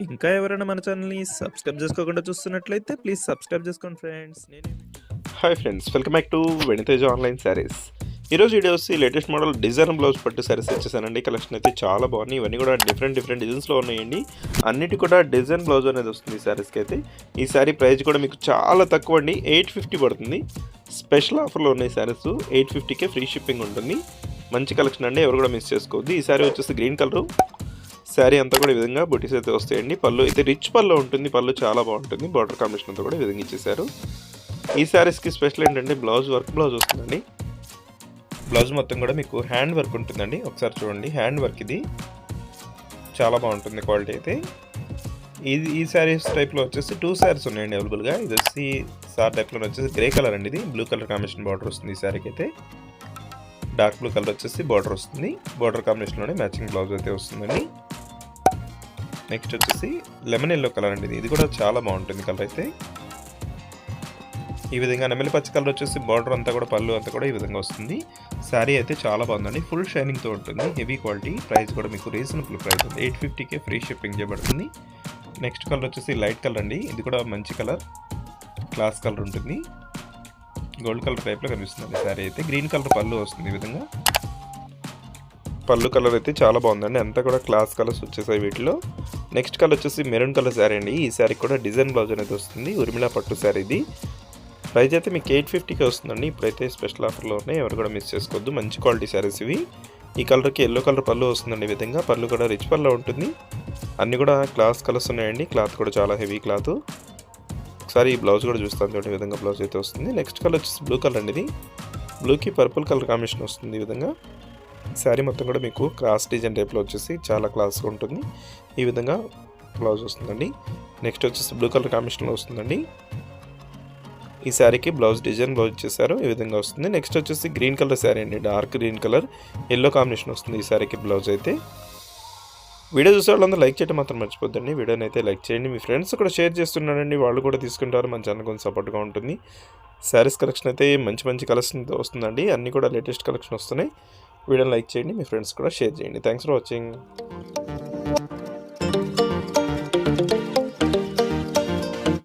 ఇంకా ఎవరైనా మన ఛానల్‌ని సబ్స్క్రైబ్ చేసుకోకుండా చూస్తున్నట్లయితే ప్లీజ్ సబ్స్క్రైబ్ చేసుకోండి friends. Hi friends, welcome back to Venitheja online saris. ఈరోజు వీడియో వచ్చి లేటెస్ట్ మోడల్ డిజైన్ బ్లౌజ్ పట్టు శారీస్ వచ్చేసానండి. కలెక్షన్ అయితే చాలా బాగున్నాయి. ఇవన్నీ కూడా డిఫరెంట్ డిజైన్స్లో ఉన్నాయండి. అన్నిటి కూడా డిజైన్ బ్లౌజ్ అనేది వస్తుంది ఈ శారీస్కి అయితే. ఈ శారీ ప్రైస్ కూడా మీకు చాలా తక్కువ అండి, 850 పడుతుంది. స్పెషల్ ఆఫర్లో ఉన్నాయి శారీస్. 850కే ఫ్రీ షిప్పింగ్ ఉంటుంది. మంచి కలెక్షన్ అండి, ఎవరు కూడా మిస్ చేసుకోవద్దు. ఈ శారీ వచ్చేసి గ్రీన్ కలర్ శారీ అంతా కూడా ఈ విధంగా బుటీస్ అయితే వస్తాయండి. పళ్ళు అయితే రిచ్ పళ్ళు ఉంటుంది, పళ్ళు చాలా బాగుంటుంది. బార్డర్ కాంబినేషన్ అంతా కూడా ఈ విధంగా ఇచ్చేసారు. ఈ శారీస్కి స్పెషల్ ఏంటంటే బ్లౌజ్ వస్తుందండి. బ్లౌజ్ మొత్తం కూడా మీకు హ్యాండ్ వర్క్ ఉంటుందండి. ఒకసారి చూడండి, హ్యాండ్ వర్క్ ఇది చాలా బాగుంటుంది క్వాలిటీ అయితే. ఈ శారీస్ టైప్లో వచ్చేసి 2 శారీస్ ఉన్నాయండి అవైలబుల్గా. ఇది వచ్చి సార్ టైప్లో వచ్చేసి గ్రే కలర్ అండి, ఇది బ్లూ కలర్ కాంబినేషన్ బార్డర్ వస్తుంది ఈ శారీకి అయితే. డార్క్ బ్లూ కలర్ వచ్చేసి బార్డర్ వస్తుంది. బార్డర్ కాంబినేషన్లోనే మ్యాచింగ్ బ్లౌజ్ అయితే వస్తుందండి. నెక్స్ట్ వచ్చేసి లెమన్ ఎల్లో కలర్ అండి, ఇది కూడా చాలా బాగుంటుంది కలర్ అయితే. ఈ విధంగా నెమలి పచ్చ కలర్ వచ్చేసి బార్డర్ అంతా కూడా పళ్ళు అంతా కూడా ఈ విధంగా వస్తుంది. శారీ అయితే చాలా బాగుందండి, ఫుల్ షైనింగ్తో ఉంటుంది, హెవీ క్వాలిటీ. ప్రైస్ కూడా మీకు రీజనబుల్ ప్రైస్ ఉంది, 850కే ఫ్రీ షిప్పింగ్ చేయబడుతుంది. నెక్స్ట్ కలర్ వచ్చేసి లైట్ కలర్ అండి, ఇది కూడా మంచి కలర్, క్లాస్ కలర్ ఉంటుంది. గోల్డ్ కలర్ టైప్లో కనిపిస్తుంది శారీ అయితే. గ్రీన్ కలర్ పళ్ళు వస్తుంది ఈ విధంగా. పళ్ళు కలర్ అయితే చాలా బాగుందండి, అంతా కూడా క్లాస్ కలర్స్ వచ్చేసాయి వీటిలో. నెక్స్ట్ కలర్ వచ్చేసి మెరూన్ కలర్ శారీ అండి. ఈ శారీ కూడా డిజైన్ బ్లౌజ్ అనేది వస్తుంది, ఉర్మిళ పట్టు శారీ ఇది. ప్రైస్ అయితే మీకు 850కే వస్తుందండి. ఇప్పుడైతే స్పెషల్ ఆఫర్లో ఉన్నాయి, ఎవరు కూడా మిస్ చేసుకోవద్దు. మంచి క్వాలిటీ శారీస్ ఇవి. ఈ కలర్కి ఎల్లో కలర్ పళ్ళు వస్తుందండి ఈ విధంగా. పళ్ళు కూడా రిచ్ పళ్ళు ఉంటుంది. అన్నీ కూడా క్లాస్ కలర్స్ ఉన్నాయండి. క్లాత్ కూడా చాలా హెవీ క్లాత్. ఒకసారి ఈ బ్లౌజ్ కూడా చూస్తాను చూడండి, ఈ విధంగా బ్లౌజ్ అయితే వస్తుంది. నెక్స్ట్ కలర్ వచ్చేసి బ్లూ కలర్ అండి, ఇది బ్లూకి పర్పుల్ కలర్ కాంబినేషన్ వస్తుంది ఈ విధంగా. శారీ మొత్తం కూడా మీకు క్రాస్ డిజైన్ టైప్లో వచ్చేసి చాలా క్లాస్గా ఉంటుంది. ఈ విధంగా బ్లౌజ్ వస్తుందండి. నెక్స్ట్ వచ్చేసి బ్లూ కలర్ కాంబినేషన్లో వస్తుందండి. ఈ శారీకి బ్లౌజ్ డిజైన్ బ్లౌజ్ ఇచ్చేసారు, ఈ విధంగా వస్తుంది. నెక్స్ట్ వచ్చేసి గ్రీన్ కలర్ శారీ అండి, dark green colour yellow combination వస్తుంది ఈ శారీకి బ్లౌజ్ అయితే. వీడియో చూసే వాళ్ళందరూ లైక్ చేయడం మాత్రం మర్చిపోద్దండి. వీడియోని అయితే లైక్ చేయండి, మీ ఫ్రెండ్స్ కూడా షేర్ చేస్తున్నారండి, వాళ్ళు కూడా తీసుకుంటారు, మన ఛానల్ కొంచెం సపోర్ట్గా ఉంటుంది. శారీస్ కలెక్షన్ అయితే మంచి కలెక్షన్ వస్తుందండి, అన్నీ కూడా లేటెస్ట్ కలెక్షన్ వస్తున్నాయి. వీడియోని లైక్ చేయండి, మీ ఫ్రెండ్స్ కూడా షేర్ చేయండి. Thanks for watching.